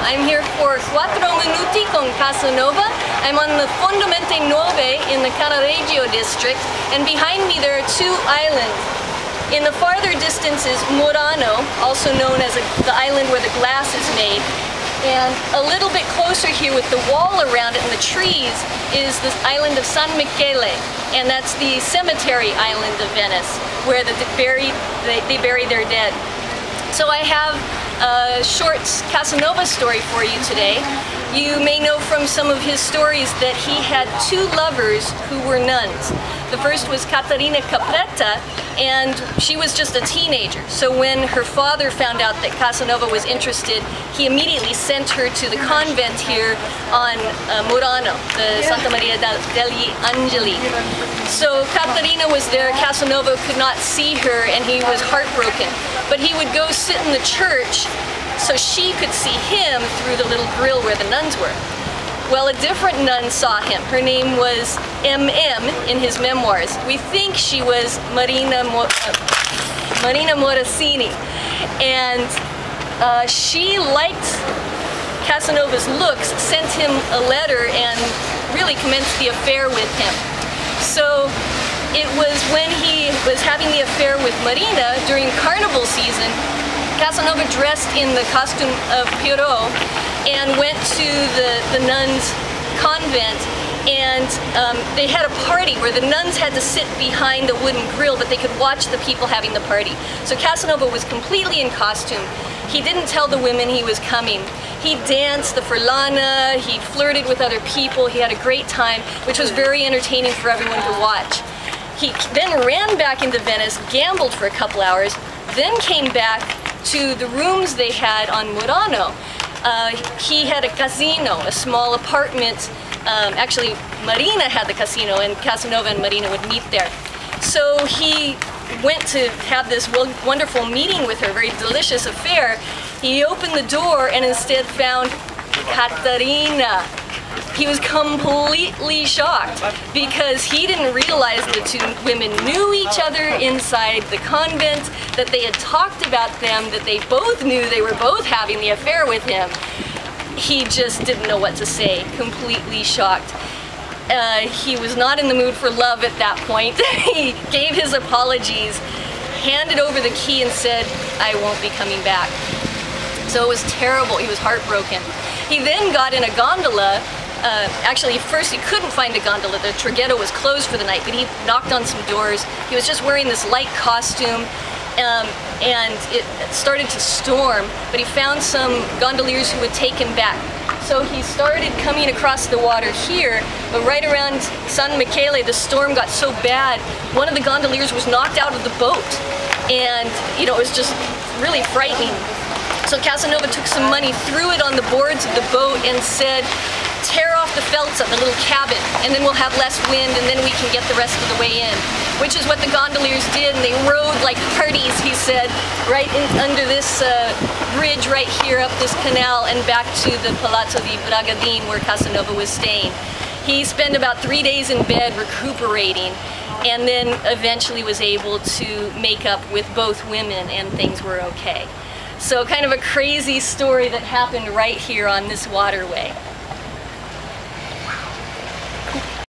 I'm here for Quattro Minuti con Casanova. I'm on the Fondamente Nove in the Cannaregio district, and behind me there are two islands. In the farther distance is Murano, also known as the island where the glass is made. And a little bit closer here with the wall around it and the trees is this island of San Michele, and that's the cemetery island of Venice, where they bury their dead. So I have a short Casanova story for you today. You may know from some of his stories that he had two lovers who were nuns. The first was Caterina Capretta, and she was just a teenager. So when her father found out that Casanova was interested, he immediately sent her to the convent here on Murano, the Santa Maria degli Angeli. So Caterina was there, Casanova could not see her, and he was heartbroken. But he would go sit in the church so she could see him through the little grill where the nuns were. Well, a different nun saw him. Her name was M.M. in his memoirs. We think she was Marina Morosini. And she liked Casanova's looks, sent him a letter, and really commenced the affair with him. So it was when he was having the affair with Marina during carnival season, Casanova dressed in the costume of Pierrot and went to the nuns' convent, and they had a party where the nuns had to sit behind a wooden grill, but they could watch the people having the party. So Casanova was completely in costume. He didn't tell the women he was coming. He danced the furlana, he flirted with other people, he had a great time, which was very entertaining for everyone to watch. He then ran back into Venice, gambled for a couple hours, then came back to the rooms they had on Murano. He had a casino, a small apartment. Actually, Marina had the casino, and Casanova and Marina would meet there. So he went to have this wonderful meeting with her, very delicious affair. He opened the door and instead found Caterina. He was completely shocked because he didn't realize the two women knew each other inside the convent, that they had talked about them, that they both knew they were both having the affair with him. He just didn't know what to say, completely shocked. He was not in the mood for love at that point. He gave his apologies, handed over the key and said, "I won't be coming back." So it was terrible, he was heartbroken. He then got in a gondola. Actually, first he couldn't find a gondola. The traghetto was closed for the night, but he knocked on some doors. He was just wearing this light costume, and it started to storm, but he found some gondoliers who would take him back. So he started coming across the water here, but right around San Michele, the storm got so bad, one of the gondoliers was knocked out of the boat, and it was just really frightening. So Casanova took some money, threw it on the boards of the boat, and said, "Tear off the felts of the little cabin, and then we'll have less wind, and then we can get the rest of the way in." Which is what the gondoliers did, and they rowed like hardies, he said, right under this bridge right here, up this canal, and back to the Palazzo di Bragadin where Casanova was staying. He spent about 3 days in bed recuperating, and then eventually was able to make up with both women, and things were okay. So kind of a crazy story that happened right here on this waterway.